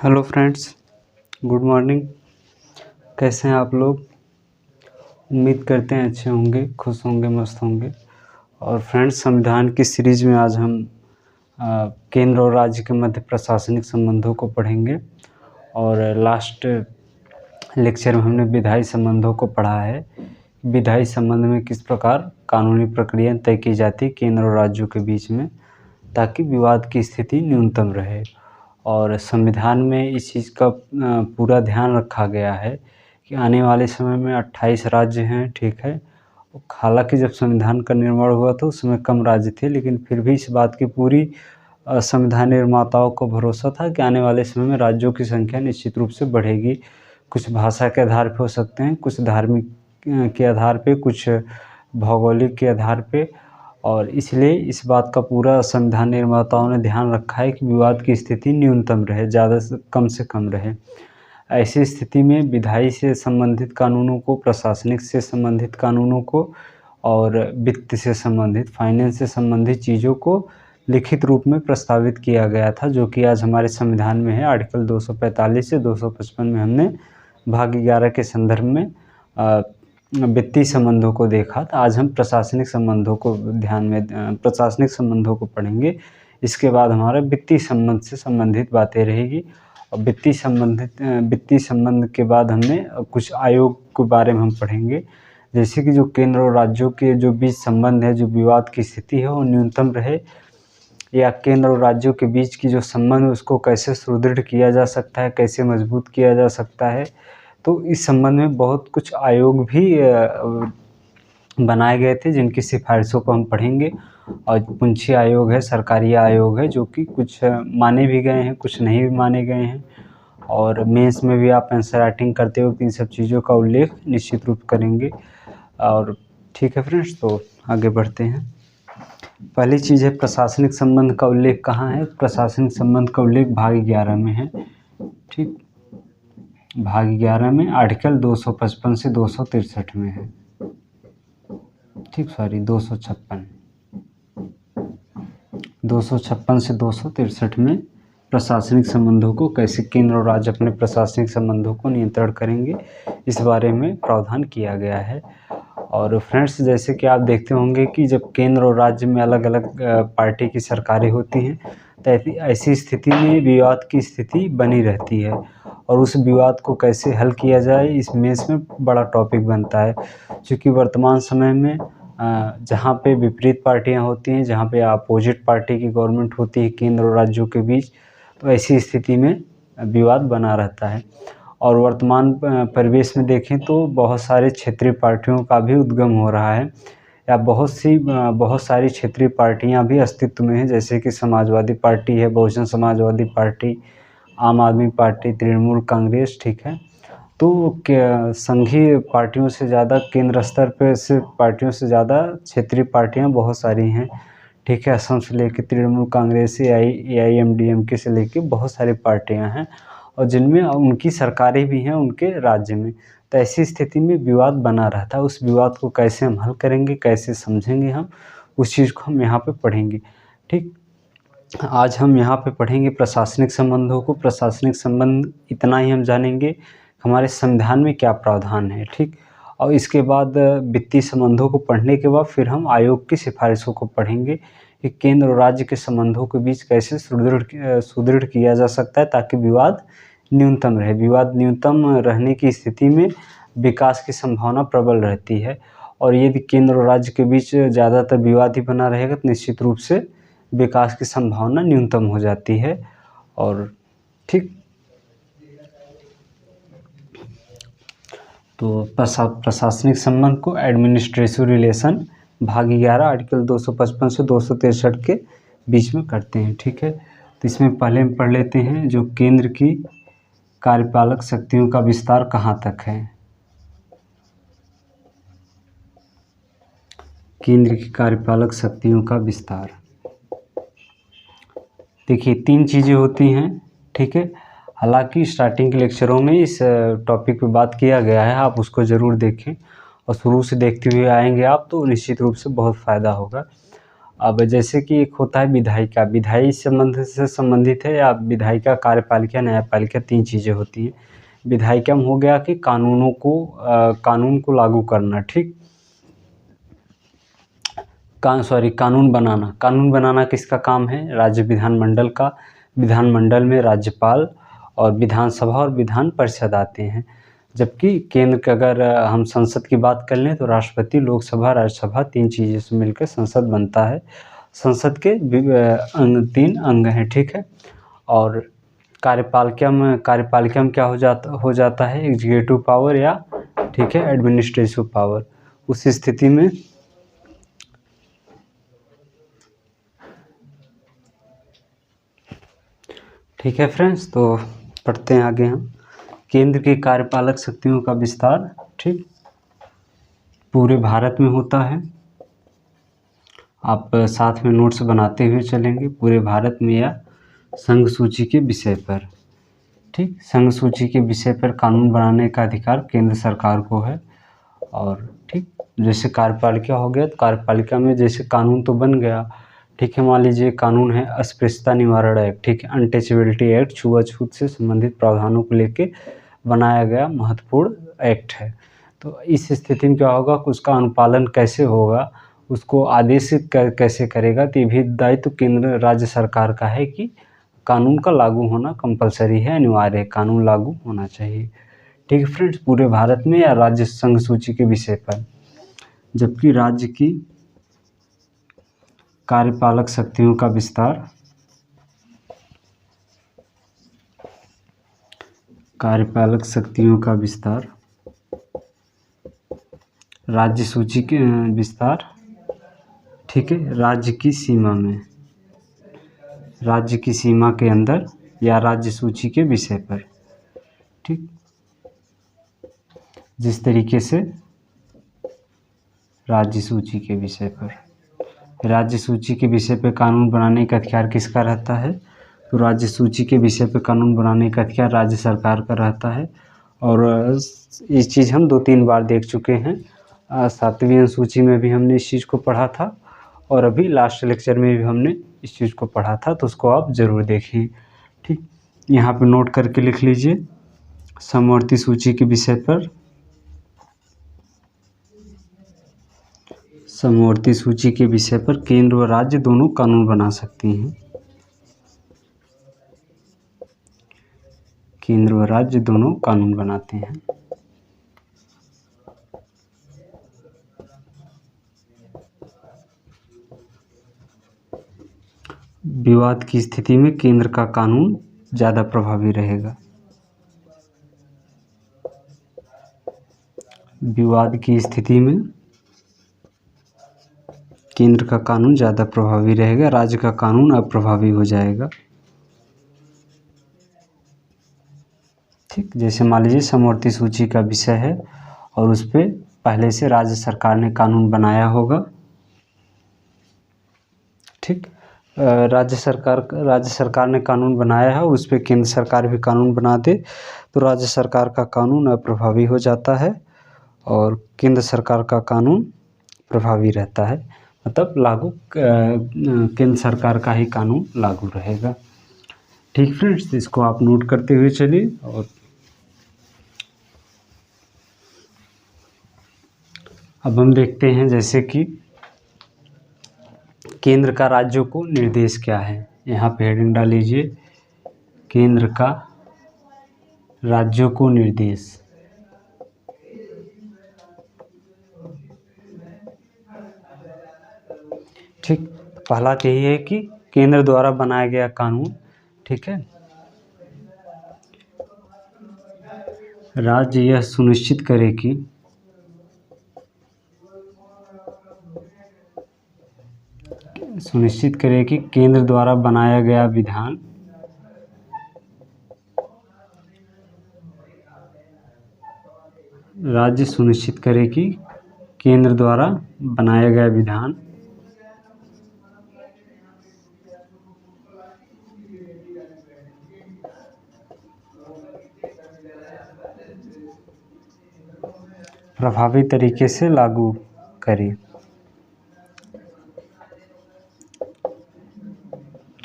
Hello friends, good morning. कैसे हैं आप लोग? उम्मीद करते हैं अच्छे होंगे, खुश होंगे, मस्त होंगे। और फ्रेंड्स, संविधान की सीरीज़ में आज हम केंद्र और राज्य के मध्य प्रशासनिक संबंधों को पढ़ेंगे। और लास्ट लेक्चर में हमने विधायी संबंधों को पढ़ा है। विधायी संबंध में किस प्रकार कानूनी प्रक्रिया तय की जाती है केंद्र और राज्यों के बीच में, ताकि विवाद की स्थिति न्यूनतम रहे। और संविधान में इस चीज़ का पूरा ध्यान रखा गया है कि आने वाले समय में 28 राज्य हैं, ठीक है। हालांकि जब संविधान का निर्माण हुआ था उस समय कम राज्य थे, लेकिन फिर भी इस बात की पूरी संविधान निर्माताओं को भरोसा था कि आने वाले समय में राज्यों की संख्या निश्चित रूप से बढ़ेगी। कुछ भाषा के आधार पर हो सकते हैं, कुछ धार्मिक के आधार पे, कुछ भौगोलिक के आधार पे। और इसलिए इस बात का पूरा संविधान निर्माताओं ने ध्यान रखा है कि विवाद की स्थिति न्यूनतम रहे, ज़्यादा से कम रहे। ऐसी स्थिति में विधायी से संबंधित कानूनों को, प्रशासनिक से संबंधित कानूनों को और वित्त से संबंधित, फाइनेंस से संबंधित चीज़ों को लिखित रूप में प्रस्तावित किया गया था, जो कि आज हमारे संविधान में है। आर्टिकल 245 से 255 में हमने भाग 11 के संदर्भ में वित्तीय संबंधों को देखा था। आज हम प्रशासनिक संबंधों को प्रशासनिक संबंधों को पढ़ेंगे। इसके बाद हमारा वित्तीय संबंध से संबंधित बातें रहेगी। और वित्तीय संबंध के बाद हमने कुछ आयोग के बारे में हम पढ़ेंगे, जैसे कि जो केंद्र और राज्यों के जो बीच संबंध है, जो विवाद की स्थिति है वो न्यूनतम रहे, या केंद्र और राज्यों के बीच की जो संबंध है उसको कैसे सुदृढ़ किया जा सकता है, कैसे मजबूत किया जा सकता है। तो इस संबंध में बहुत कुछ आयोग भी बनाए गए थे, जिनकी सिफारिशों को हम पढ़ेंगे। और पुंछी आयोग है, सरकारी आयोग है, जो कि कुछ माने भी गए हैं, कुछ नहीं भी माने गए हैं। और मेंस में भी आप आंसर राइटिंग करते वक्त इन सब चीज़ों का उल्लेख निश्चित रूप करेंगे। और ठीक है फ्रेंड्स, तो आगे बढ़ते हैं। पहली चीज़ है प्रशासनिक संबंध का उल्लेख कहाँ है। प्रशासनिक संबंध का उल्लेख भाग 11 में है, ठीक। भाग 11 में आर्टिकल 255 से 263 में है, ठीक। 256 से 263 में प्रशासनिक संबंधों को कैसे केंद्र और राज्य अपने प्रशासनिक संबंधों को नियंत्रण करेंगे, इस बारे में प्रावधान किया गया है। और फ्रेंड्स, जैसे कि आप देखते होंगे कि जब केंद्र और राज्य में अलग अलग पार्टी की सरकारें होती हैं, तो ऐसी स्थिति में विवाद की स्थिति बनी रहती है। और उस विवाद को कैसे हल किया जाए, इसमें बड़ा टॉपिक बनता है। क्योंकि वर्तमान समय में जहाँ पे विपरीत पार्टियां होती हैं, जहाँ पे अपोजिट पार्टी की गवर्नमेंट होती है केंद्र और राज्यों के बीच, तो ऐसी स्थिति में विवाद बना रहता है। और वर्तमान परिवेश में देखें तो बहुत सारे क्षेत्रीय पार्टियों का भी उद्गम हो रहा है, या बहुत सारी क्षेत्रीय पार्टियां भी अस्तित्व में हैं, जैसे कि समाजवादी पार्टी है, बहुजन समाजवादी पार्टी, आम आदमी पार्टी, तृणमूल कांग्रेस, ठीक है। तो संघीय पार्टियों से ज़्यादा, केंद्र स्तर पर से पार्टियों से ज़्यादा क्षेत्रीय पार्टियां बहुत सारी हैं, ठीक है। असम से लेकर तृणमूल कांग्रेस, AIMDMK से लेकर बहुत सारी पार्टियां हैं, और जिनमें उनकी सरकारें भी हैं उनके राज्य में। तो ऐसी स्थिति में विवाद बना रहता है। उस विवाद को कैसे हम हल करेंगे, कैसे समझेंगे, हम उस चीज़ को हम यहाँ पे पढ़ेंगे, ठीक। आज हम यहाँ पे पढ़ेंगे प्रशासनिक संबंधों को। प्रशासनिक संबंध इतना ही हम जानेंगे, हमारे संविधान में क्या प्रावधान है, ठीक। और इसके बाद वित्तीय संबंधों को पढ़ने के बाद फिर हम आयोग की सिफारिशों को पढ़ेंगे कि केंद्र और राज्य के संबंधों के बीच कैसे सुदृढ़ किया जा सकता है, ताकि विवाद न्यूनतम रहे। विवाद न्यूनतम रहने की स्थिति में विकास की संभावना प्रबल रहती है। और यदि केंद्र और राज्य के बीच ज़्यादातर विवाद ही बना रहेगा तो निश्चित रूप से विकास की संभावना न्यूनतम हो जाती है। और ठीक, तो प्रशासनिक संबंध को एडमिनिस्ट्रेटिव रिलेशन भाग 11 आर्टिकल 255 से 263 के बीच में करते हैं, ठीक है। तो इसमें पहले हम पढ़ लेते हैं जो केंद्र की कार्यपालक शक्तियों का विस्तार कहाँ तक है। केंद्र की कार्यपालक शक्तियों का विस्तार, देखिए 3 चीज़ें होती हैं, ठीक है। हालांकि स्टार्टिंग के लेक्चरों में इस टॉपिक पे बात किया गया है, आप उसको ज़रूर देखें और शुरू से देखते हुए आएंगे आप, तो निश्चित रूप से बहुत फ़ायदा होगा। अब जैसे कि एक होता है विधायिका, विधायी संबंध से संबंधित है, या विधायिका, कार्यपालिका, न्यायपालिका, 3 चीज़ें होती हैं। विधायिका में हो गया कि कानून को लागू करना, ठीक, कानून बनाना किसका काम है? राज्य विधानमंडल का। विधानमंडल में राज्यपाल और विधानसभा और विधान परिषद आते हैं। जबकि केंद्र के अगर हम संसद की बात कर लें तो राष्ट्रपति, लोकसभा, राज्यसभा, 3 चीज़ों से मिलकर संसद बनता है। संसद के 3 अंग हैं, ठीक है। और कार्यपालिका में क्या हो जाता है? एग्जीक्यूटिव पावर, या ठीक है एडमिनिस्ट्रेटिव पावर। उस स्थिति में ठीक है फ्रेंड्स, तो पढ़ते हैं आगे हम। केंद्र की कार्यपालक शक्तियों का विस्तार, ठीक, पूरे भारत में होता है। आप साथ में नोट्स बनाते हुए चलेंगे, पूरे भारत में या संघ सूची के विषय पर, ठीक। संघ सूची के विषय पर कानून बनाने का अधिकार केंद्र सरकार को है। और ठीक, जैसे कार्यपालिका हो गया, तो कार्यपालिका में जैसे कानून तो बन गया, ठीक है। मान लीजिए कानून है अस्पृश्यता निवारण एक्ट, ठीक है, अनटचेबिलिटी एक्ट, छुआछूत से संबंधित प्रावधानों को लेके बनाया गया महत्वपूर्ण एक्ट है। तो इस स्थिति में क्या होगा कि उसका अनुपालन कैसे होगा, उसको आदेशित कैसे करेगा, तो ये भी दायित्व केंद्र राज्य सरकार का है कि कानून का लागू होना कंपलसरी है, अनिवार्य है, कानून लागू होना चाहिए, ठीक है फ्रेंड्स, पूरे भारत में या राज्य संघ सूची के विषय पर। जबकि राज्य की कार्यपालक शक्तियों का विस्तार, राज्य सूची के विस्तार, ठीक है, राज्य की सीमा के अंदर या राज्य सूची के विषय पर, ठीक। जिस तरीके से राज्य सूची के विषय पर कानून बनाने का अधिकार किसका रहता है? तो राज्य सूची के विषय पर कानून बनाने का अधिकार राज्य सरकार का रहता है। और इस चीज़ हम 2-3 बार देख चुके हैं। 7वीं अनुसूची में भी हमने इस चीज़ को पढ़ा था, और अभी लास्ट लेक्चर में भी हमने इस चीज़ को पढ़ा था, तो उसको आप ज़रूर देखिए, ठीक। यहाँ पे नोट करके लिख लीजिए, समवर्ती सूची के विषय पर, समवर्ती सूची के विषय पर केंद्र व राज्य दोनों कानून बना सकती हैं। केंद्र व राज्य दोनों कानून बनाते हैं। विवाद की स्थिति में केंद्र का कानून ज़्यादा प्रभावी रहेगा। विवाद की स्थिति में केंद्र का कानून ज़्यादा प्रभावी रहेगा, राज्य का कानून अप्रभावी हो जाएगा, ठीक। जैसे मान लीजिए समवर्ती सूची का विषय है और उस पर पहले से राज्य सरकार ने कानून बनाया होगा, ठीक। राज्य सरकार ने कानून बनाया है और उस पर केंद्र सरकार भी कानून बना दे, तो राज्य सरकार का कानून अप्रभावी हो जाता है और केंद्र सरकार का कानून प्रभावी रहता है। मतलब केंद्र सरकार का ही कानून लागू रहेगा, ठीक फ्रेंड्स। इसको आप नोट करते हुए चलिए। और अब हम देखते हैं जैसे कि केंद्र का राज्यों को निर्देश क्या है। यहाँ पे हेडिंग डाल लीजिए, केंद्र का राज्यों को निर्देश, ठीक। पहला तो यही है कि केंद्र द्वारा बनाया गया कानून, ठीक है, राज्य यह सुनिश्चित करे कि केंद्र द्वारा बनाया गया विधान राज्य सुनिश्चित करे कि केंद्र द्वारा बनाया गया विधान प्रभावी तरीके से लागू करे।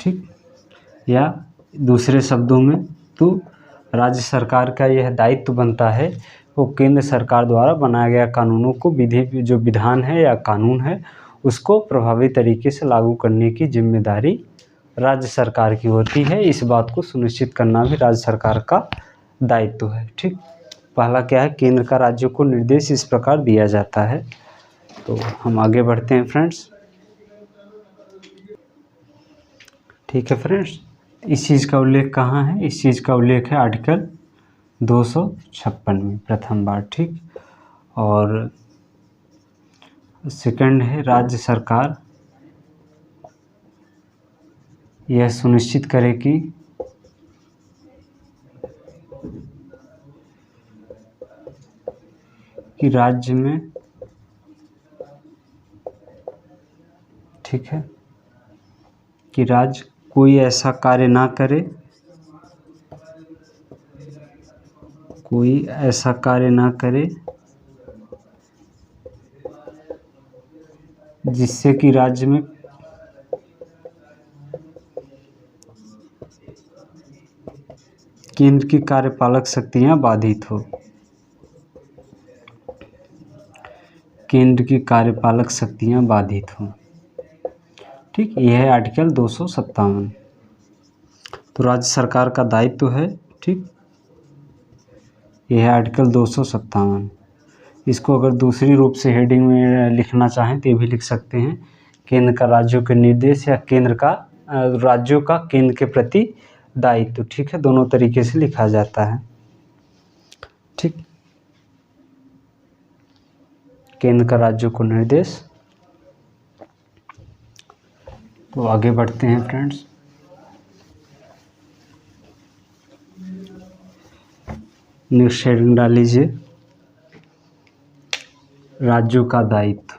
ठीक। या दूसरे शब्दों में तो राज्य सरकार का यह दायित्व बनता है वो केंद्र सरकार द्वारा बनाया गया कानूनों को जो विधान है या कानून है उसको प्रभावी तरीके से लागू करने की जिम्मेदारी राज्य सरकार की होती है। इस बात को सुनिश्चित करना भी राज्य सरकार का दायित्व है। ठीक। पहला क्या है, केंद्र का राज्य को निर्देश इस प्रकार दिया जाता है। तो हम आगे बढ़ते हैं फ्रेंड्स। ठीक है फ्रेंड्स, इस चीज़ का उल्लेख कहाँ है? इस चीज़ का उल्लेख है आर्टिकल 256 में प्रथम बार। ठीक। और सेकंड है, राज्य सरकार यह सुनिश्चित करे कि राज्य में, ठीक है, कि राज्य कोई ऐसा कार्य ना करे, जिससे कि राज्य में केंद्र की कार्यपालक शक्तियां बाधित हो। ठीक। यह है आर्टिकल 257। तो राज्य सरकार का दायित्व है। ठीक। यह है आर्टिकल 257। इसको अगर दूसरी रूप से हेडिंग में लिखना चाहें तो ये भी लिख सकते हैं, केंद्र का राज्यों के निर्देश या राज्यों का केंद्र के प्रति दायित्व। ठीक है, दोनों तरीके से लिखा जाता है। ठीक। केंद्र का राज्यों को निर्देश। तो आगे बढ़ते हैं फ्रेंड्स। नेक्स्ट हेडिंग डाल लीजिए, राज्यों का दायित्व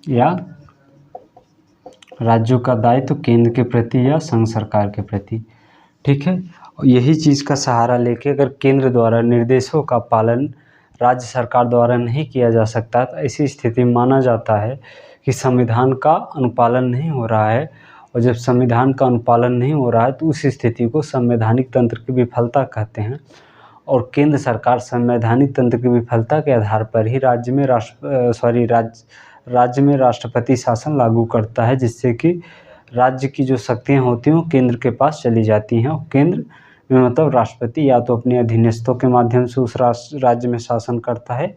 या राज्यों का दायित्व केंद्र के प्रति या संघ सरकार के प्रति। ठीक है, यही चीज़ का सहारा लेके अगर केंद्र द्वारा निर्देशों का पालन राज्य सरकार द्वारा नहीं किया जा सकता तो ऐसी स्थिति में माना जाता है कि संविधान का अनुपालन नहीं हो रहा है। और जब संविधान का अनुपालन नहीं हो रहा है तो उस स्थिति को संवैधानिक तंत्र की विफलता कहते हैं। और केंद्र सरकार संवैधानिक तंत्र की विफलता के आधार पर ही राज्य में राष्ट्रपति शासन लागू करता है, जिससे कि राज्य की जो शक्तियाँ होती हैं वो केंद्र के पास चली जाती हैं। और केंद्र में मतलब राष्ट्रपति या तो अपने अधीनस्थों के माध्यम से उस राज्य में शासन करता है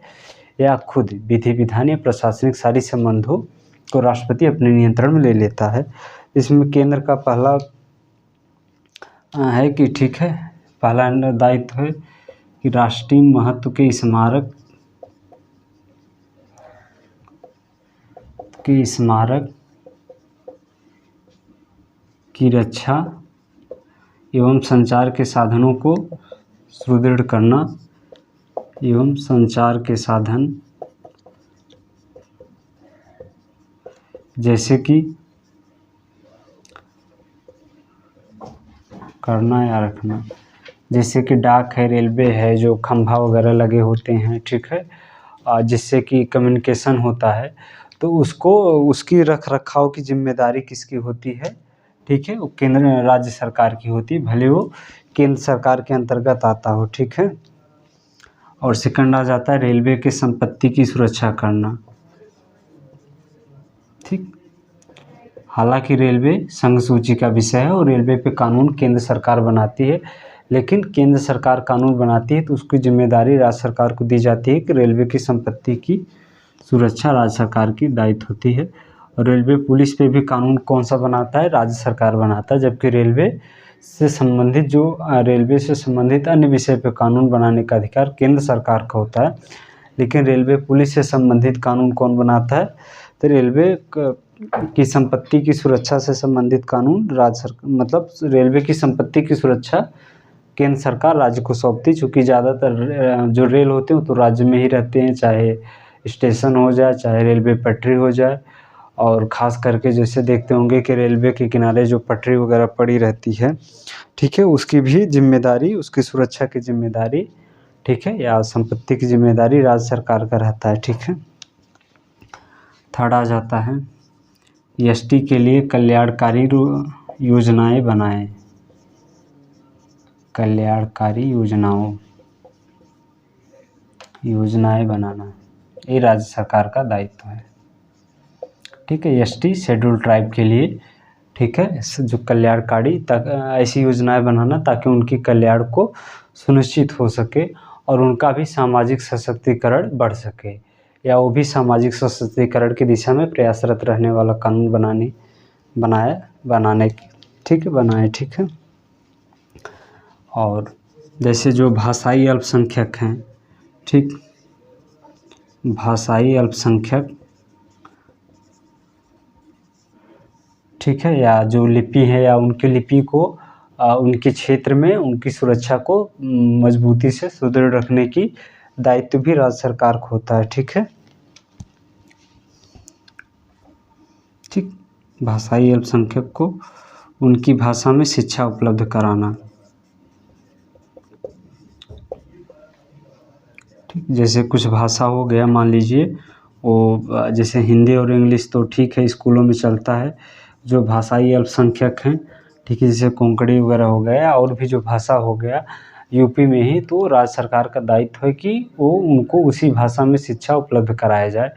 या खुद विधि विधान या प्रशासनिक सारी संबंधों को राष्ट्रपति अपने नियंत्रण में ले लेता है। इसमें केंद्र का पहला है कि, ठीक है, पहला दायित्व है कि राष्ट्रीय महत्व के स्मारक की रक्षा एवं संचार के साधनों को सुदृढ़ करना एवं संचार के साधन जैसे कि करना या रखना, जैसे कि डाक है, रेलवे है, जो खंभा वगैरह लगे होते हैं, ठीक है, जिससे कि कम्युनिकेशन होता है, तो उसकी रख रखाव की जिम्मेदारी किसकी होती है? ठीक है, वो केंद्र राज्य सरकार की होती है, भले वो केंद्र सरकार के अंतर्गत आता हो। ठीक है। और सेकंड आ जाता है रेलवे की संपत्ति की सुरक्षा करना। ठीक। हालांकि रेलवे संघ सूची का विषय है और रेलवे पे कानून केंद्र सरकार बनाती है, लेकिन केंद्र सरकार कानून बनाती है तो उसकी जिम्मेदारी राज्य सरकार को दी जाती है कि रेलवे की संपत्ति की सुरक्षा राज्य सरकार की दायित्व होती है। और रेलवे पुलिस पे भी कानून कौन सा बनाता है? राज्य सरकार बनाता है। जबकि रेलवे से संबंधित अन्य विषय पे कानून बनाने का अधिकार केंद्र सरकार का होता है, लेकिन रेलवे पुलिस से संबंधित कानून कौन बनाता है? तो रेलवे की संपत्ति की सुरक्षा से संबंधित कानून रेलवे की संपत्ति की सुरक्षा केंद्र सरकार राज्य को सौंपती, चूँकि ज़्यादातर जो रेल होते हैं वो तो राज्य में ही रहते हैं, चाहे स्टेशन हो जाए, चाहे रेलवे पटरी हो जाए। और ख़ास करके जैसे देखते होंगे कि रेलवे के किनारे जो पटरी वगैरह पड़ी रहती है, ठीक है, उसकी भी जिम्मेदारी, उसकी सुरक्षा की जिम्मेदारी, ठीक है, या संपत्ति की जिम्मेदारी राज्य सरकार का रहता है। ठीक है। थर्ड आ जाता है एसटी के लिए कल्याणकारी योजनाएं बनाएं। कल्याणकारी योजनाएं बनाना ये राज्य सरकार का दायित्व है। ठीक है, एसटी शेड्यूल ट्राइब के लिए, ठीक है, जो कल्याणकारी ऐसी योजनाएं बनाना ताकि उनकी कल्याण को सुनिश्चित हो सके और उनका भी सामाजिक सशक्तिकरण बढ़ सके, या वो भी सामाजिक सशक्तिकरण की दिशा में प्रयासरत रहने वाला कानून बनाने ठीक है। और जैसे जो भाषाई अल्पसंख्यक हैं, ठीक, भाषाई अल्पसंख्यक, ठीक है, या जो लिपि है या उनकी लिपि को उनके क्षेत्र में उनकी सुरक्षा को मजबूती से सुदृढ़ रखने की दायित्व भी राज्य सरकार को होता है। ठीक है, ठीक, भाषाई अल्पसंख्यक को उनकी भाषा में शिक्षा उपलब्ध कराना। ठीक, जैसे कुछ भाषा हो गया, मान लीजिए वो जैसे हिंदी और इंग्लिश तो ठीक है स्कूलों में चलता है, जो भाषाई अल्पसंख्यक हैं, ठीक है, जैसे कोंकणी वगैरह हो गया और भी जो भाषा हो गया यूपी में ही, तो राज्य सरकार का दायित्व है कि वो उनको उसी भाषा में शिक्षा उपलब्ध कराया जाए,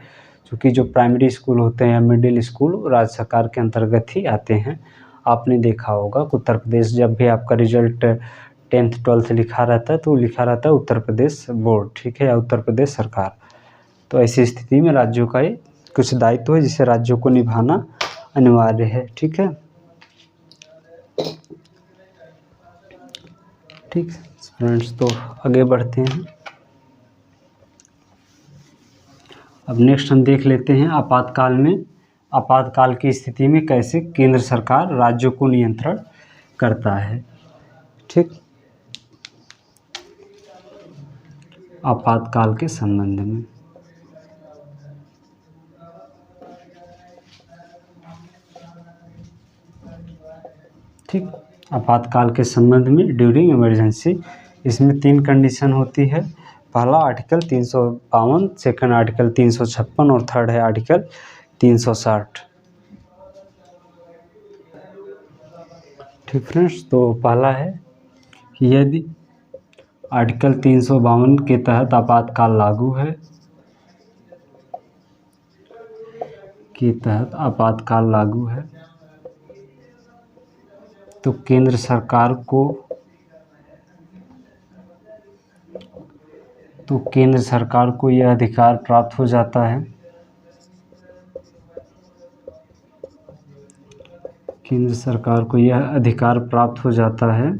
क्योंकि जो प्राइमरी स्कूल होते हैं या मिडिल स्कूल राज्य सरकार के अंतर्गत ही आते हैं। आपने देखा होगा उत्तर प्रदेश, जब भी आपका रिजल्ट 10th 12th लिखा रहता है तो लिखा रहता है उत्तर प्रदेश बोर्ड, ठीक है, या उत्तर प्रदेश सरकार। तो ऐसी स्थिति में राज्यों का ये कुछ दायित्व है जिसे राज्यों को निभाना अनिवार्य है। ठीक है, ठीक फ्रेंड्स, तो आगे बढ़ते हैं। अब नेक्स्ट हम देख लेते हैं आपातकाल की स्थिति में कैसे केंद्र सरकार राज्यों को नियंत्रण करता है। ठीक, आपातकाल के संबंध में, ठीक, आपातकाल के संबंध में ड्यूरिंग इमरजेंसी, इसमें 3 कंडीशन होती है। पहला आर्टिकल 352, सेकंड आर्टिकल 356 और थर्ड है आर्टिकल 360। ठीक फ्रेंड्स, तो पहला है कि यदि आर्टिकल 352 के तहत आपातकाल लागू है, तो केंद्र सरकार को यह अधिकार प्राप्त हो जाता है, केंद्र सरकार को यह अधिकार प्राप्त हो जाता है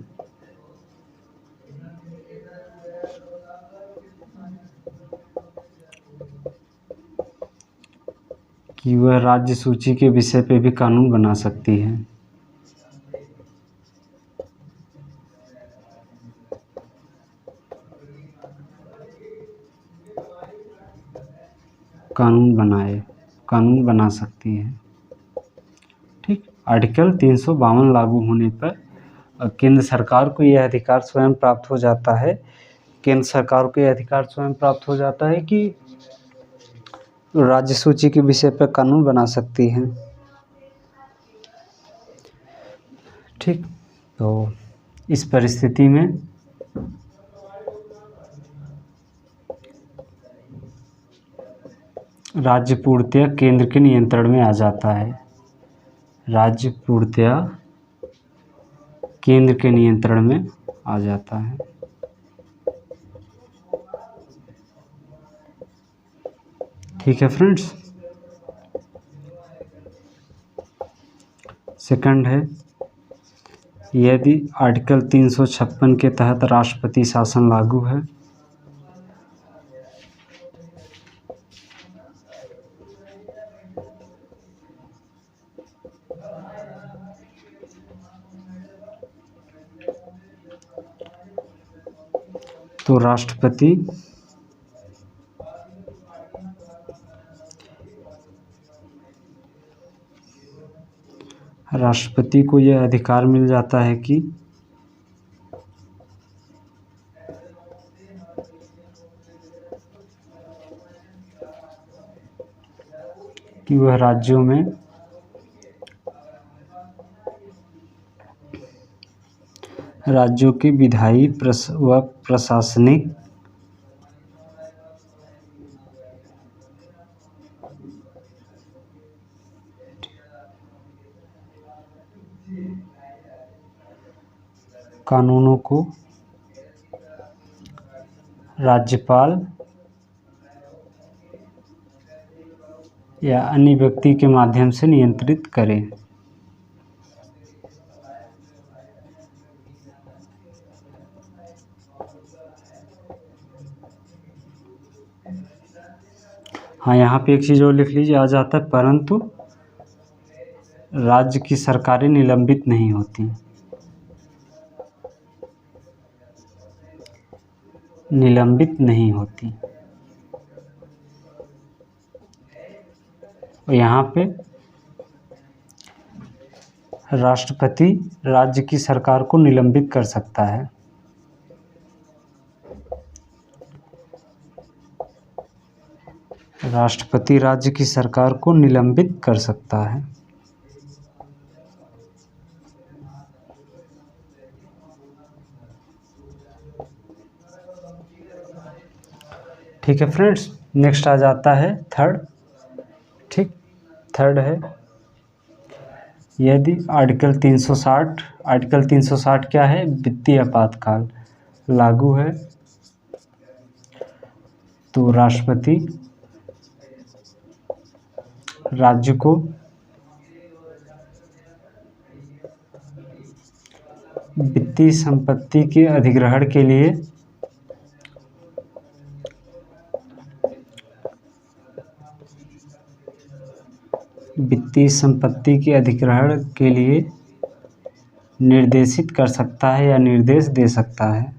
कि वह राज्य सूची के विषय पे भी कानून बना सकती है। कानून बना सकती है। ठीक, आर्टिकल 352 लागू होने पर केंद्र सरकार को यह अधिकार स्वयं प्राप्त हो जाता है, कि राज्य सूची के विषय पर कानून बना सकती है। ठीक, तो इस परिस्थिति में राज्य पूर्णतया केंद्र के नियंत्रण में आ जाता है, ठीक है फ्रेंड्स। सेकंड है, यदि आर्टिकल 356 के तहत राष्ट्रपति शासन लागू है, तो राष्ट्रपति को यह अधिकार मिल जाता है कि वह राज्यों में राज्यों के विधायी व प्रशासनिक कानूनों को राज्यपाल या अन्य व्यक्ति के माध्यम से नियंत्रित करें। हाँ, यहाँ पे एक चीज़ और लिख लीजिए, आ जाता है परंतु राज्य की सरकारें निलंबित नहीं होती। निलंबित नहीं होती। और यहाँ पे राष्ट्रपति राज्य की सरकार को निलंबित कर सकता है। राष्ट्रपति राज्य की सरकार को निलंबित कर सकता है। ठीक है फ्रेंड्स, नेक्स्ट आ जाता है थर्ड। ठीक, थर्ड है यदि आर्टिकल 360 क्या है, वित्तीय आपातकाल लागू है तो राष्ट्रपति राज्य को वित्तीय संपत्ति के अधिग्रहण के लिए निर्देशित कर सकता है या निर्देश दे सकता है।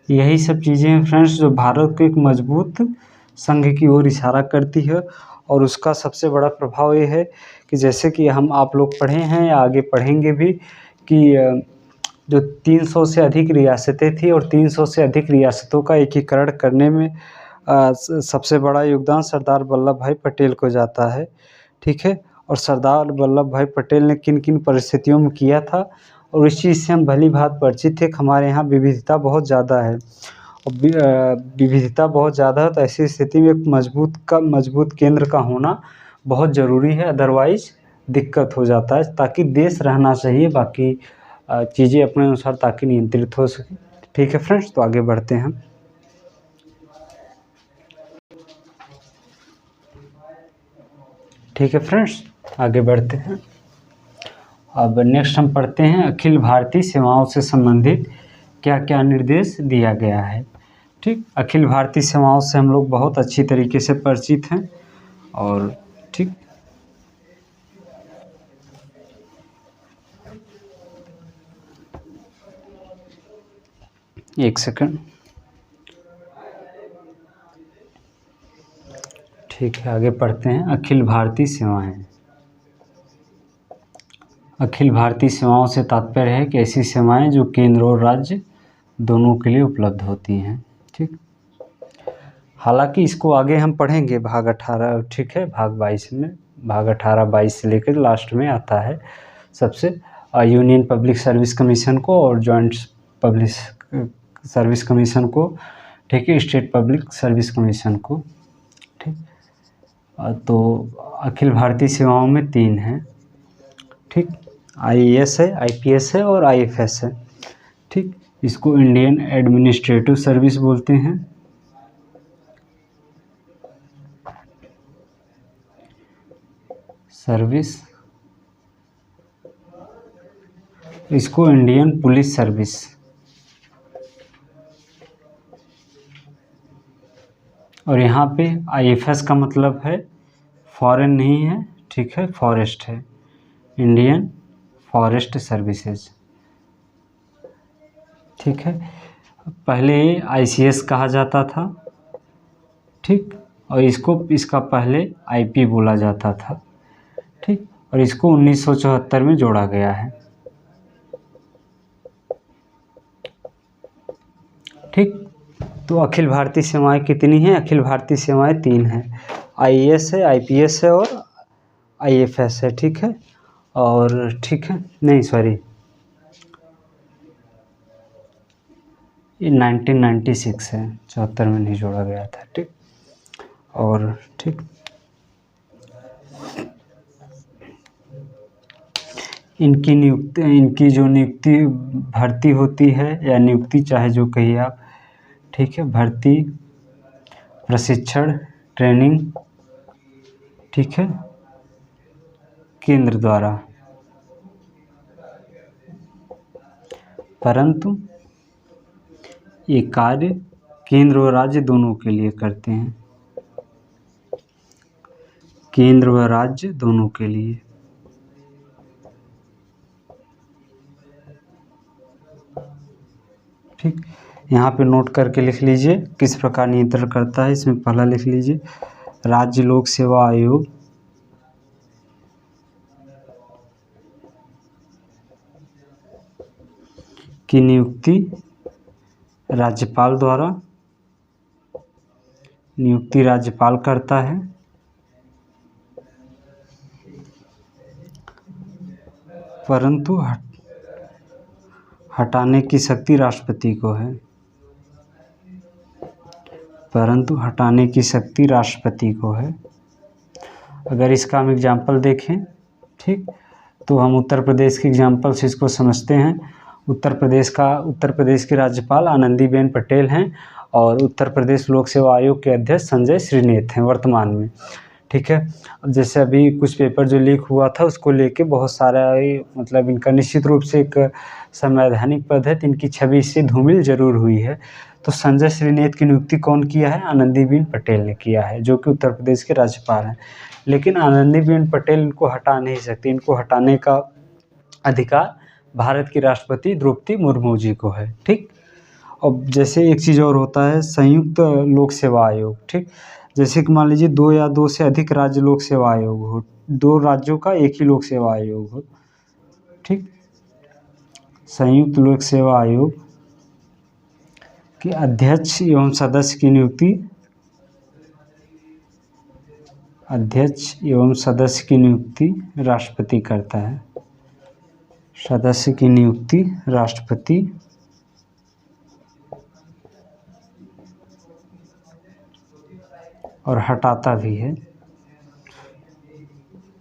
यही सब चीज़ें हैं फ्रेंड्स जो भारत को एक मजबूत संघ की ओर इशारा करती है। और उसका सबसे बड़ा प्रभाव ये है कि जैसे कि आप लोग पढ़े हैं या आगे पढ़ेंगे भी कि जो 300 से अधिक रियासतें थी और 300 से अधिक रियासतों का एकीकरण करने में सबसे बड़ा योगदान सरदार वल्लभ भाई पटेल को जाता है। ठीक है, और सरदार वल्लभ भाई पटेल ने किन किन परिस्थितियों में किया था और इस चीज़ से हम भली भांति परिचित थे। हमारे यहाँ विविधता बहुत ज़्यादा है और विविधता बहुत ज़्यादा है, तो ऐसी स्थिति में एक मजबूत केंद्र का होना बहुत ज़रूरी है, अदरवाइज दिक्कत हो जाता है। ताकि देश रहना चाहिए, बाकी चीज़ें अपने अनुसार ताकि नियंत्रित हो सके। ठीक है फ्रेंड्स, तो आगे बढ़ते हैं। ठीक है फ्रेंड्स, आगे बढ़ते हैं। अब नेक्स्ट हम पढ़ते हैं अखिल भारतीय सेवाओं से संबंधित क्या क्या निर्देश दिया गया है। ठीक, अखिल भारतीय सेवाओं से हम लोग बहुत अच्छी तरीके से परिचित हैं। और ठीक, एक सेकंड। ठीक है, आगे पढ़ते हैं। अखिल भारतीय सेवाएं। अखिल भारतीय सेवाओं से तात्पर्य है कि ऐसी सेवाएं जो केंद्र और राज्य दोनों के लिए उपलब्ध होती हैं। ठीक, हालांकि इसको आगे हम पढ़ेंगे भाग 18, ठीक है, भाग 22 में। भाग 18-22 से लेकर लास्ट में आता है सबसे यूनियन पब्लिक सर्विस कमीशन को और जॉइंट पब्लिक सर्विस कमीशन को। ठीक है, स्टेट पब्लिक सर्विस कमीशन को। ठीक, तो अखिल भारतीय सेवाओं में 3 हैं। ठीक, IAS है, IPS है और IFS है। ठीक, इसको इंडियन एडमिनिस्ट्रेटिव सर्विस बोलते हैं। सर्विस, इसको इंडियन पुलिस सर्विस, और यहाँ पे IFS का मतलब है फॉरेन नहीं है। ठीक है, फॉरेस्ट है, इंडियन फॉरेस्ट सर्विसेज। ठीक है, पहले ICS कहा जाता था। ठीक, और इसका पहले IP बोला जाता था। ठीक, और इसको 1974 में जोड़ा गया है। ठीक, तो अखिल भारतीय सेवाएं कितनी हैं? अखिल भारतीय सेवाएं 3 हैं। IAS है, IPS है और IFS है। ठीक है, और ठीक है, नहीं सॉरी, ये 1996 है, 74 में नहीं जोड़ा गया था। ठीक, और ठीक, इनकी जो नियुक्ति भर्ती होती है या नियुक्ति चाहे जो कहिए आप, ठीक है, भर्ती, प्रशिक्षण, ट्रेनिंग, ठीक है, केंद्र द्वारा, परंतु ये कार्य केंद्र और राज्य दोनों के लिए करते हैं, केंद्र व राज्य दोनों के लिए। ठीक, यहाँ पे नोट करके लिख लीजिए किस प्रकार नियंत्रण करता है। इसमें पहला लिख लीजिए, राज्य लोक सेवा आयोग की नियुक्ति राज्यपाल द्वारा, नियुक्ति राज्यपाल करता है, परंतु हटाने की शक्ति राष्ट्रपति को है, परंतु हटाने की शक्ति राष्ट्रपति को है। अगर इसका हम एग्जाम्पल देखें, ठीक, तो हम उत्तर प्रदेश के एग्जाम्पल से इसको समझते हैं। उत्तर प्रदेश के राज्यपाल आनंदीबेन पटेल हैं और उत्तर प्रदेश लोक सेवा आयोग के अध्यक्ष संजय श्रीनेत हैं वर्तमान में। ठीक है, अब जैसे अभी कुछ पेपर जो लीक हुआ था उसको लेके बहुत सारा मतलब इनका निश्चित रूप से एक संवैधानिक पद है, तो इनकी छवि से धूमिल जरूर हुई है। तो संजय श्रीनेत की नियुक्ति कौन किया है? आनंदीबेन पटेल ने किया है, जो कि उत्तर प्रदेश के राज्यपाल हैं। लेकिन आनंदीबेन पटेल इनको हटा नहीं सकती, इनको हटाने का अधिकार भारत की राष्ट्रपति द्रौपदी मुर्मू जी को है। ठीक, अब जैसे एक चीज़ और होता है संयुक्त लोक सेवा आयोग। ठीक, जैसे कि मान लीजिए 2 या 2 से अधिक राज्य लोक सेवा आयोग हो, 2 राज्यों का एक ही लोक सेवा आयोग हो। ठीक, संयुक्त लोक सेवा आयोग के अध्यक्ष एवं सदस्य की नियुक्ति, अध्यक्ष एवं सदस्य की नियुक्ति राष्ट्रपति करता है, सदस्य की नियुक्ति राष्ट्रपति और हटाता भी है।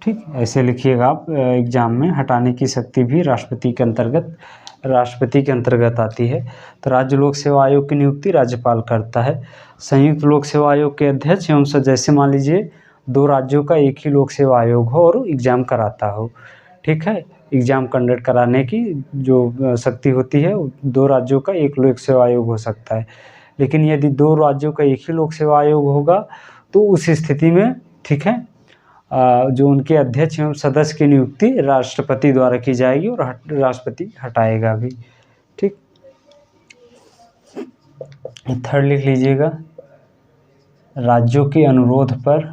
ठीक, ऐसे लिखिएगा आप एग्जाम में, हटाने की शक्ति भी राष्ट्रपति के अंतर्गत आती है। तो राज्य लोक सेवा आयोग की नियुक्ति राज्यपाल करता है। संयुक्त लोक सेवा आयोग के अध्यक्ष एवं जैसे मान लीजिए 2 राज्यों का एक ही लोक सेवा आयोग हो और एग्जाम कराता हो। ठीक है, एग्जाम कंडक्ट कराने की जो शक्ति होती है 2 राज्यों का एक लोक सेवा आयोग हो सकता है। लेकिन यदि 2 राज्यों का एक ही लोक सेवा आयोग होगा तो उस स्थिति में, ठीक है, जो उनके अध्यक्ष एवं सदस्य की नियुक्ति राष्ट्रपति द्वारा की जाएगी और राष्ट्रपति हटाएगा भी। ठीक, थर्ड लिख लीजिएगा, राज्यों के अनुरोध पर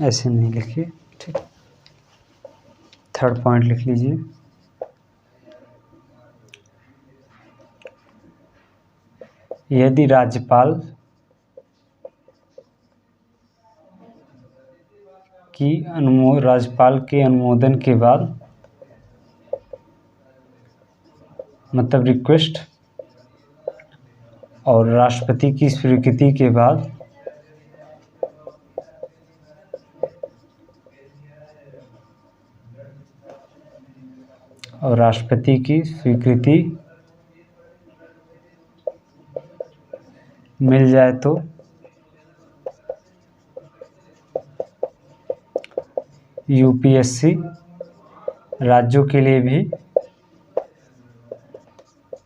ऐसे नहीं लिखिए। ठीक, थर्ड पॉइंट लिख लीजिए, यदि राज्यपाल के अनुमोदन के बाद, मतलब रिक्वेस्ट और राष्ट्रपति की स्वीकृति के बाद और राष्ट्रपति की स्वीकृति मिल जाए तो यूपीएससी राज्यों के लिए भी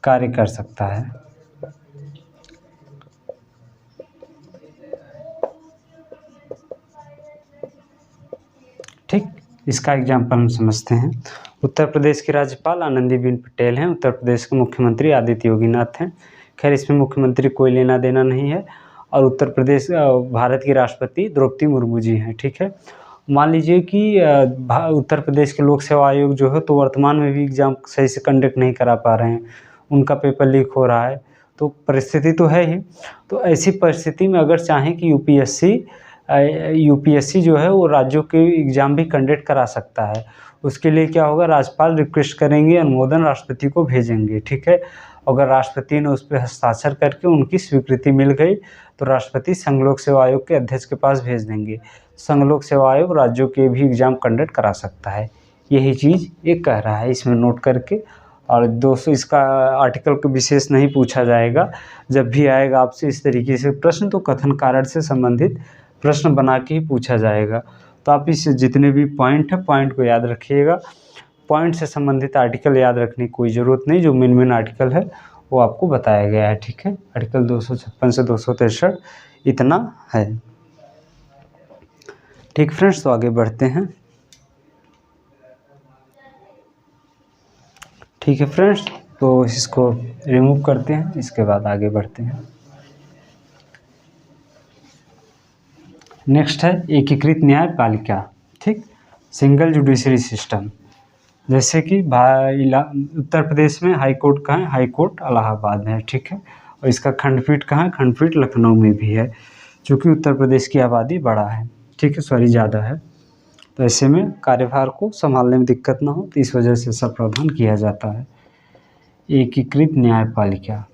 कार्य कर सकता है। ठीक, इसका एग्जाम्पल हम समझते हैं। उत्तर प्रदेश के राज्यपाल आनंदीबेन पटेल हैं, उत्तर प्रदेश के मुख्यमंत्री आदित्य योगीनाथ हैं। खैर इसमें मुख्यमंत्री कोई लेना देना नहीं है, और उत्तर प्रदेश भारत की राष्ट्रपति द्रौपदी मुर्मू जी हैं। ठीक है, मान लीजिए कि उत्तर प्रदेश के लोक सेवा आयोग जो है तो वर्तमान में भी एग्ज़ाम सही से कंडक्ट नहीं करा पा रहे हैं, उनका पेपर लीक हो रहा है, तो परिस्थिति तो है ही। तो ऐसी परिस्थिति में अगर चाहें कि यूपीएससी जो है वो राज्यों के एग्ज़ाम भी कंडक्ट करा सकता है। उसके लिए क्या होगा, राज्यपाल रिक्वेस्ट करेंगे, अनुमोदन राष्ट्रपति को भेजेंगे, ठीक है। अगर राष्ट्रपति ने उस पर हस्ताक्षर करके उनकी स्वीकृति मिल गई तो राष्ट्रपति संघ लोक सेवा आयोग के अध्यक्ष के पास भेज देंगे। संघ लोक सेवा आयोग राज्यों के भी एग्ज़ाम कंडक्ट करा सकता है। यही चीज़ ये कह रहा है, इसमें नोट करके। और 200 इसका आर्टिकल को विशेष नहीं पूछा जाएगा। जब भी आएगा आपसे इस तरीके से प्रश्न तो कथन कारण से संबंधित प्रश्न बना के ही पूछा जाएगा। तो आप इस जितने भी पॉइंट है पॉइंट को याद रखिएगा। पॉइंट से संबंधित आर्टिकल याद रखने की कोई ज़रूरत नहीं, जो मेन आर्टिकल है वो आपको बताया गया है, ठीक है। आर्टिकल 256 से 263 इतना है, ठीक फ्रेंड्स। तो आगे बढ़ते हैं, ठीक है फ्रेंड्स। तो इसको रिमूव करते हैं, इसके बाद आगे बढ़ते हैं। नेक्स्ट है एकीकृत न्यायपालिका, ठीक, सिंगल जुडिशरी सिस्टम। जैसे कि उत्तर प्रदेश में हाई कोर्ट कहाँ है, हाई कोर्ट इलाहाबाद में है, ठीक है। और इसका खंडपीठ कहाँ है, खंडपीठ लखनऊ में भी है, क्योंकि उत्तर प्रदेश की आबादी बड़ा है, ठीक है, सॉरी ज़्यादा है। तो ऐसे में कार्यभार को संभालने में दिक्कत ना हो, तो इस वजह से सब प्रावधान किया जाता है। एकीकृत न्यायपालिका,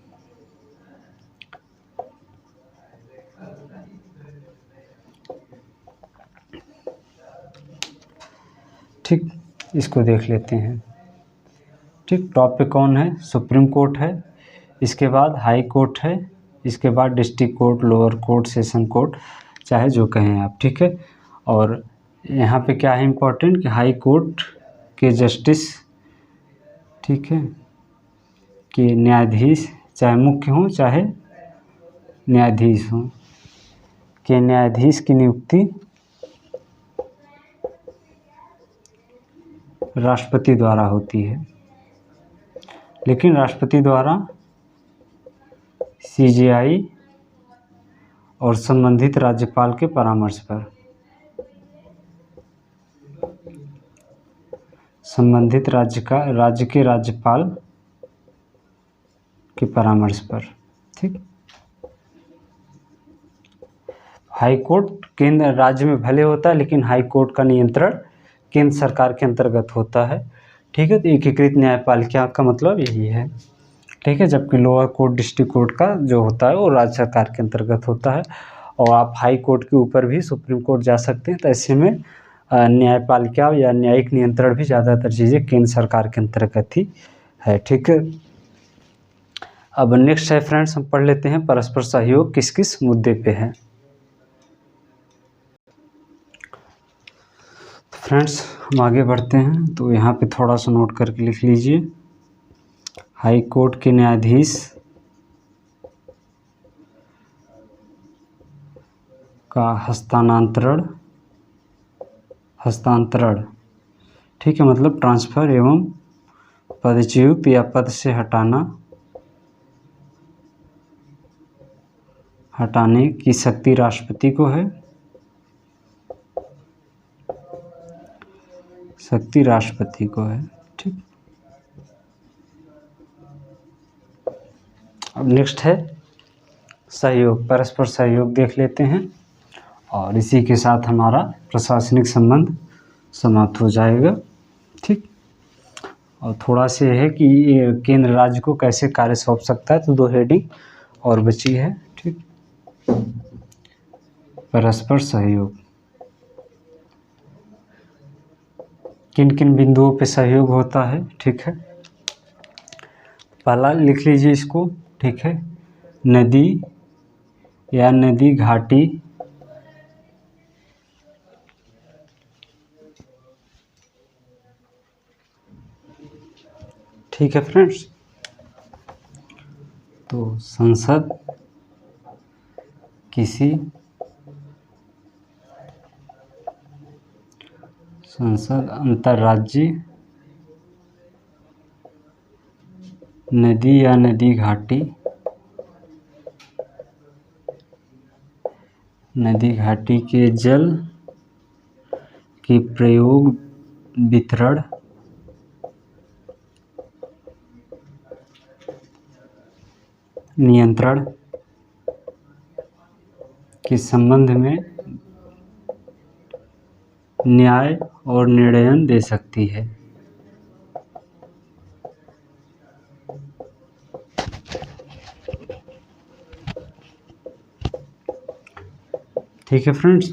ठीक, इसको देख लेते हैं, ठीक। टॉप पे कौन है, सुप्रीम कोर्ट है, इसके बाद हाई कोर्ट है, इसके बाद district court, lower court, session court, चाहे जो कहें आप, ठीक है। और यहाँ पे क्या है इम्पोर्टेंट कि हाई कोर्ट के जस्टिस, ठीक है, कि न्यायाधीश चाहे मुख्य हों चाहे न्यायाधीश हों, के न्यायाधीश की नियुक्ति राष्ट्रपति द्वारा होती है, लेकिन राष्ट्रपति द्वारा सीजेआई और संबंधित राज्यपाल के परामर्श पर, संबंधित राज्य के राज्यपाल के परामर्श पर, ठीक। हाई कोर्ट केंद्र राज्य में भले होता है, लेकिन हाई कोर्ट का नियंत्रण केंद्र सरकार के अंतर्गत होता है, ठीक है। तो एकीकृत न्यायपालिका का मतलब यही है, ठीक है। जबकि लोअर कोर्ट, डिस्ट्रिक्ट कोर्ट का जो होता है वो राज्य सरकार के अंतर्गत होता है। और आप हाई कोर्ट के ऊपर भी सुप्रीम कोर्ट जा सकते हैं। तो ऐसे में न्यायपालिका या न्यायिक नियंत्रण भी ज़्यादातर चीज़ें केंद्र सरकार के अंतर्गत ही है, ठीक है। अब नेक्स्ट है फ्रेंड्स, हम पढ़ लेते हैं परस्पर सहयोग किस किस मुद्दे पे है। फ्रेंड्स हम आगे बढ़ते हैं, तो यहाँ पे थोड़ा सा नोट करके लिख लीजिए। हाई कोर्ट के न्यायाधीश का हस्तांतरण, ठीक है, मतलब ट्रांसफ़र एवं पदच्युत या पद से हटाने की शक्ति राष्ट्रपति को है, शक्ति राष्ट्रपति को है, ठीक। अब नेक्स्ट है सहयोग, परस्पर सहयोग देख लेते हैं, और इसी के साथ हमारा प्रशासनिक संबंध समाप्त हो जाएगा, ठीक। और थोड़ा से है कि केंद्र राज्य को कैसे कार्य सौंप सकता है, तो 2 हेडिंग और बची है, ठीक। परस्पर सहयोग, किन किन बिंदुओं पे सहयोग होता है, ठीक है। पहला लिख लीजिए इसको, ठीक है, नदी या नदी घाटी ठीक है फ्रेंड्स। तो संसद किसी अंतर्राज्यीय नदी या नदी घाटी के जल के प्रयोग, वितरण, नियंत्रण के संबंध में न्याय और निर्णय दे सकती है। ठीक है फ्रेंड्स,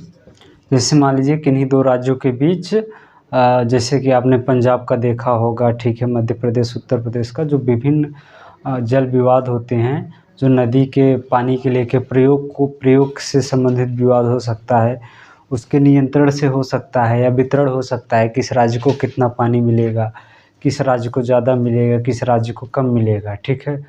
जैसे मान लीजिए किन्हीं दो राज्यों के बीच जैसे कि आपने पंजाब का देखा होगा, ठीक है, मध्य प्रदेश, उत्तर प्रदेश का जो विभिन्न जल विवाद होते हैं, जो नदी के पानी के लेके प्रयोग से संबंधित विवाद हो सकता है, उसके नियंत्रण से हो सकता है या वितरण हो सकता है, किस राज्य को कितना पानी मिलेगा, किस राज्य को ज़्यादा मिलेगा, किस राज्य को कम मिलेगा। ठीक है,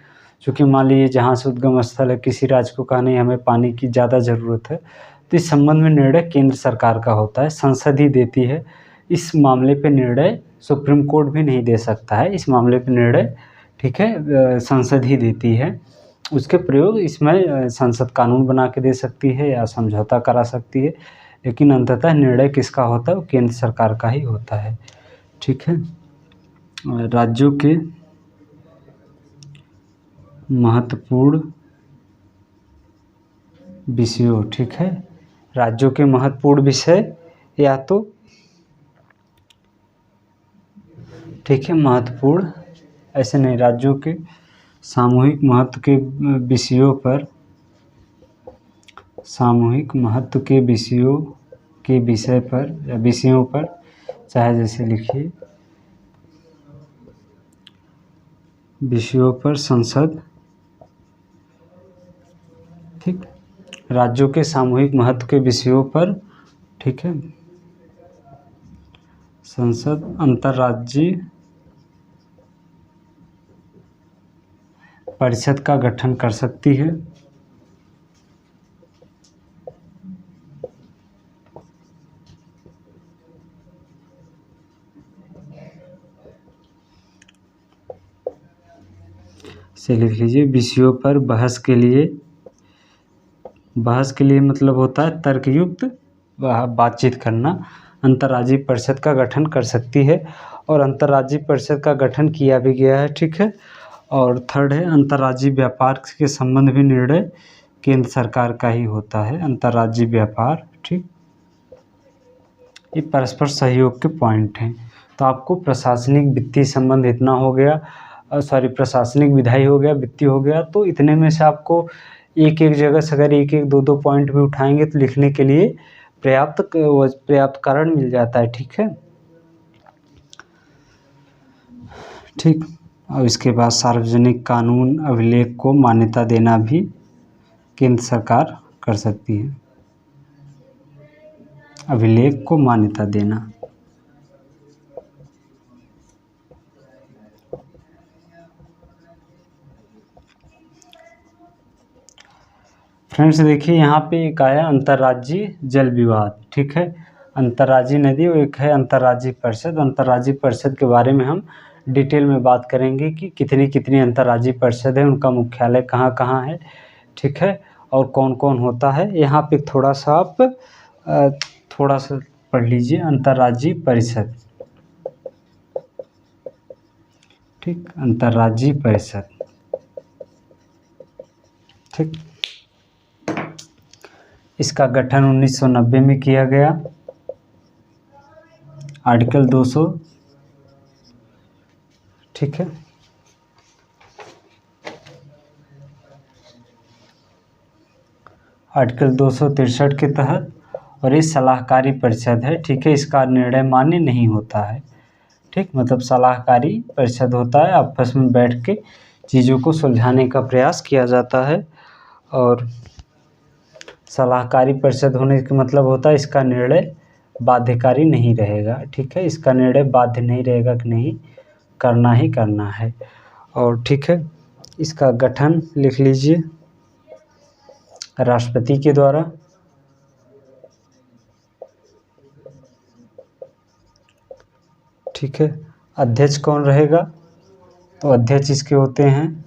चूँकि मान लीजिए जहाँ से उद्गम स्थल है, किसी राज्य को कहा नहीं हमें पानी की ज़्यादा ज़रूरत है, तो इस संबंध में निर्णय केंद्र सरकार का होता है, संसद ही देती है। इस मामले पे निर्णय सुप्रीम कोर्ट भी नहीं दे सकता है, इस मामले पे निर्णय, ठीक है, संसद ही देती है। उसके प्रयोग इसमें संसद कानून बना के दे सकती है या समझौता करा सकती है, लेकिन अंततः निर्णय किसका होता है, वो केंद्र सरकार का ही होता है। ठीक है, राज्यों के महत्वपूर्ण विषयों, ठीक है, राज्यों के महत्वपूर्ण विषय या तो, ठीक है, महत्वपूर्ण ऐसे नहीं, राज्यों के सामूहिक महत्व के विषयों पर, सामूहिक महत्व के विषयों के विषय पर या विषयों पर, चाहे जैसे लिखिए, विषयों पर संसद, ठीक, राज्यों के सामूहिक महत्व के विषयों पर, ठीक है, संसद अंतर्राज्यीय परिषद का गठन कर सकती है। से लिख लीजिए, विषयों पर बहस के लिए मतलब होता है तर्कयुक्त बातचीत करना। अंतर्राज्यीय परिषद का गठन कर सकती है और अंतर्राज्यीय परिषद का गठन किया भी गया है। ठीक है, और थर्ड है अंतर्राज्यीय व्यापार के संबंध में निर्णय केंद्र सरकार का ही होता है। अंतर्राज्यीय व्यापार, ठीक, ये परस्पर सहयोग के पॉइंट हैं। तो आपको प्रशासनिक वित्तीय संबंध इतना हो गया, प्रशासनिक विधायी हो गया, वित्तीय हो गया, तो इतने में से आपको एक जगह से अगर एक दो पॉइंट भी उठाएंगे तो लिखने के लिए पर्याप्त कारण मिल जाता है। ठीक है, ठीक, और इसके बाद सार्वजनिक कानून अभिलेख को मान्यता देना भी केंद्र सरकार कर सकती है। अभिलेख को मान्यता देना, फ्रेंड्स देखिए यहाँ पे एक आया अंतर्राज्यीय जल विवाद। ठीक है, अंतर्राज्यीय नदी और एक है अंतर्राज्यीय परिषद। अंतर्राज्यीय परिषद के बारे में हम डिटेल में बात करेंगे कि कितनी कितनी अंतर्राज्यीय परिषद है, उनका मुख्यालय कहाँ कहाँ है, ठीक है, और कौन कौन होता है। यहाँ पे थोड़ा सा आप थोड़ा सा पढ़ लीजिए, अंतर्राज्यीय परिषद, ठीक, अंतर्राज्यीय परिषद, ठीक, इसका गठन 1990 में किया गया, आर्टिकल 200, ठीक है, आर्टिकल 263 के तहत, और ये सलाहकारी परिषद है। ठीक है, इसका निर्णय मान्य नहीं होता है। ठीक, मतलब सलाहकारी परिषद होता है, आपस में बैठ के चीज़ों को सुलझाने का प्रयास किया जाता है। और सलाहकारी परिषद होने का मतलब होता है इसका निर्णय बाध्यकारी नहीं रहेगा। ठीक है, इसका निर्णय बाध्य नहीं रहेगा कि नहीं, करना ही करना है। और ठीक है, इसका गठन लिख लीजिए राष्ट्रपति के द्वारा, ठीक है। अध्यक्ष कौन रहेगा, तो अध्यक्ष इसके होते हैं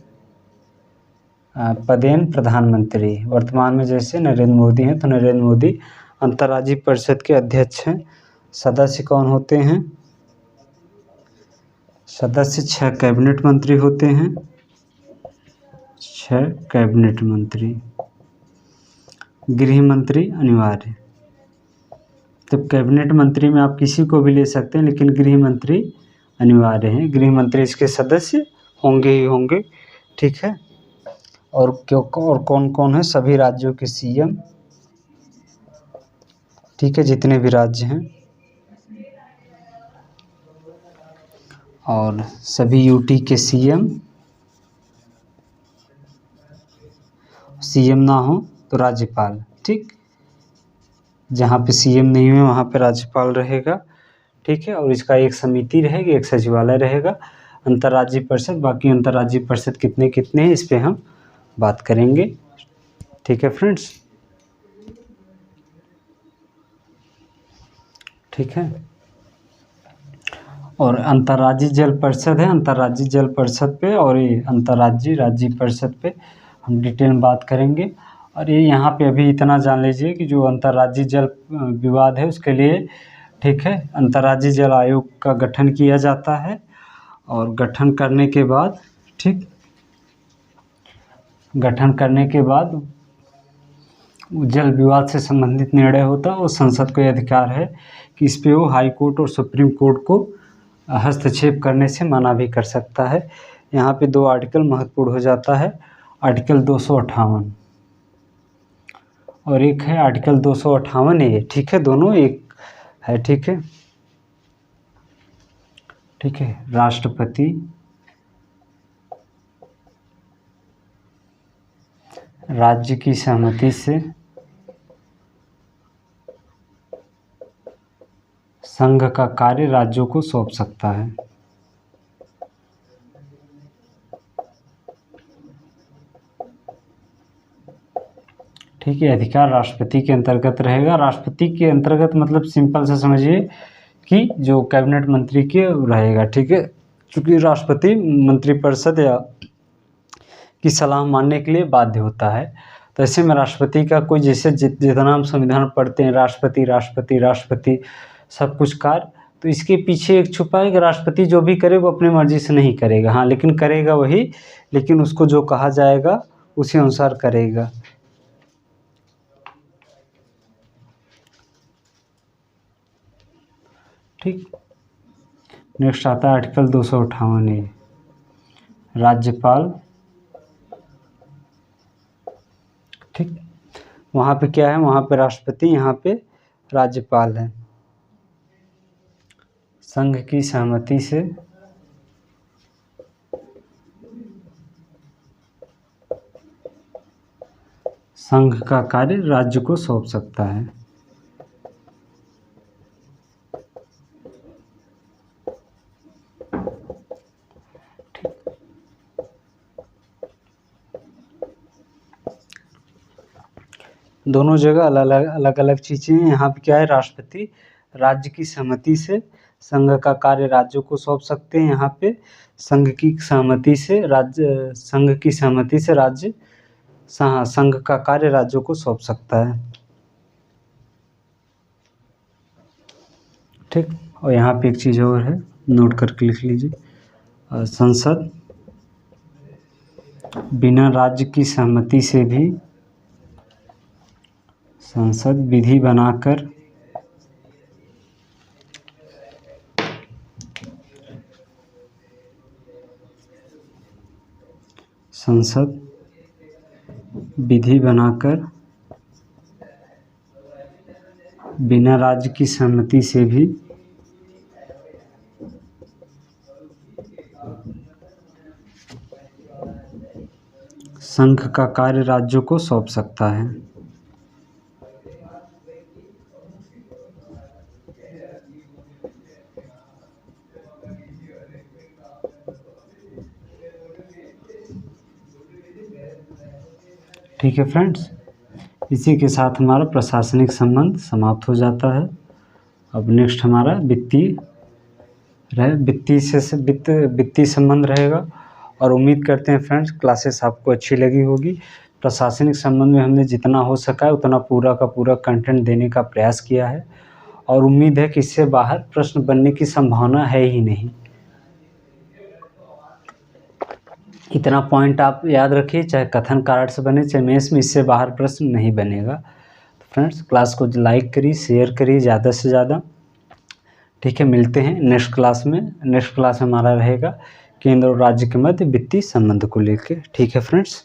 पदेन प्रधानमंत्री। वर्तमान में जैसे नरेंद्र मोदी हैं तो नरेंद्र मोदी अंतर्राज्यीय परिषद के अध्यक्ष हैं। सदस्य कौन होते हैं, सदस्य 6 कैबिनेट मंत्री होते हैं, 6 कैबिनेट मंत्री। गृह मंत्री अनिवार्य। तो कैबिनेट मंत्री में आप किसी को भी ले सकते हैं, लेकिन गृह मंत्री अनिवार्य हैं। गृह मंत्री इसके सदस्य होंगे ही होंगे, ठीक है। और कौन कौन है? सभी राज्यों के सीएम, ठीक है, जितने भी राज्य हैं, और सभी यूटी के सीएम ना हो तो राज्यपाल, ठीक। जहाँ पे सीएम नहीं हुए वहाँ पे राज्यपाल रहेगा, ठीक है। और इसका एक समिति रहेगी, एक सचिवालय रहेगा। अंतर्राज्यीय परिषद, बाकी अंतर्राज्यीय परिषद कितने कितने हैं इस पे हम बात करेंगे, ठीक है फ्रेंड्स, ठीक है। और अंतर्राज्यीय जल परिषद है, अंतर्राज्यीय जल परिषद पे और ये अंतर्राज्यीय राज्य परिषद पे हम डिटेल में बात करेंगे। और ये यहाँ पे अभी इतना जान लीजिए कि जो अंतर्राज्यीय जल विवाद है उसके लिए, ठीक है, अंतर्राज्यीय जल आयोग का गठन किया जाता है। और गठन करने के बाद, ठीक, गठन करने के बाद जल विवाद से संबंधित निर्णय होता है और संसद को यह अधिकार है कि इस पे वो हाई कोर्ट और सुप्रीम कोर्ट को हस्तक्षेप करने से मना भी कर सकता है। यहाँ पे 2 आर्टिकल महत्वपूर्ण हो जाता है, आर्टिकल 258 और एक है आर्टिकल 258A, ठीक है, दोनों एक है, ठीक है, ठीक है। राष्ट्रपति राज्य की सहमति से संघ का कार्य राज्यों को सौंप सकता है, ठीक है। अधिकार राष्ट्रपति के अंतर्गत रहेगा। राष्ट्रपति के अंतर्गत मतलब सिंपल से समझिए कि जो कैबिनेट मंत्री के रहेगा, ठीक है। चूँकि राष्ट्रपति मंत्रिपरिषद या की सलाह मानने के लिए बाध्य होता है, तो ऐसे में राष्ट्रपति का कोई, जैसे जितना हम संविधान पढ़ते हैं, राष्ट्रपति राष्ट्रपति राष्ट्रपति सब कुछ कार्य, तो इसके पीछे एक छुपा है कि राष्ट्रपति जो भी करे वो अपनी मर्जी से नहीं करेगा, हाँ, लेकिन करेगा वही, लेकिन उसको जो कहा जाएगा उसी अनुसार करेगा, ठीक। नेक्स्ट आता है आर्टिकल 258A, राज्यपाल, ठीक। वहाँ पे क्या है? वहाँ पे राष्ट्रपति, यहाँ पे राज्यपाल है। संघ की सहमति से संघ का कार्य राज्य को सौंप सकता है, दोनों जगह अलग अलग चीज़ें हैं। यहाँ पे क्या है? राष्ट्रपति राज्य की सहमति से संघ का कार्य राज्यों को सौंप सकते हैं। यहाँ पे संघ की सहमति से राज्य संघ का कार्य राज्यों को सौंप सकता है, ठीक। और यहाँ पे एक चीज़ और है, नोट करके लिख लीजिए। संसद बिना राज्य की सहमति से भी संसद विधि बनाकर बिना राज्य की सहमति से भी संघ का कार्य राज्यों को सौंप सकता है, ठीक है फ्रेंड्स। इसी के साथ हमारा प्रशासनिक संबंध समाप्त हो जाता है। अब नेक्स्ट हमारा वित्तीय संबंध रहेगा। और उम्मीद करते हैं फ्रेंड्स क्लासेस आपको अच्छी लगी होगी। प्रशासनिक संबंध में हमने जितना हो सका है उतना पूरा का पूरा कंटेंट देने का प्रयास किया है, और उम्मीद है कि इससे बाहर प्रश्न बनने की संभावना है ही नहीं। इतना पॉइंट आप याद रखिए, चाहे कथन कारक से बने चाहे मेंस में, इससे बाहर प्रश्न नहीं बनेगा। तो फ्रेंड्स क्लास को लाइक करिए, शेयर करिए ज़्यादा से ज़्यादा। ठीक है, मिलते हैं नेक्स्ट क्लास में। नेक्स्ट क्लास हमारा रहेगा केंद्र और राज्य के मध्य वित्तीय संबंध को लेकर। ठीक है फ्रेंड्स।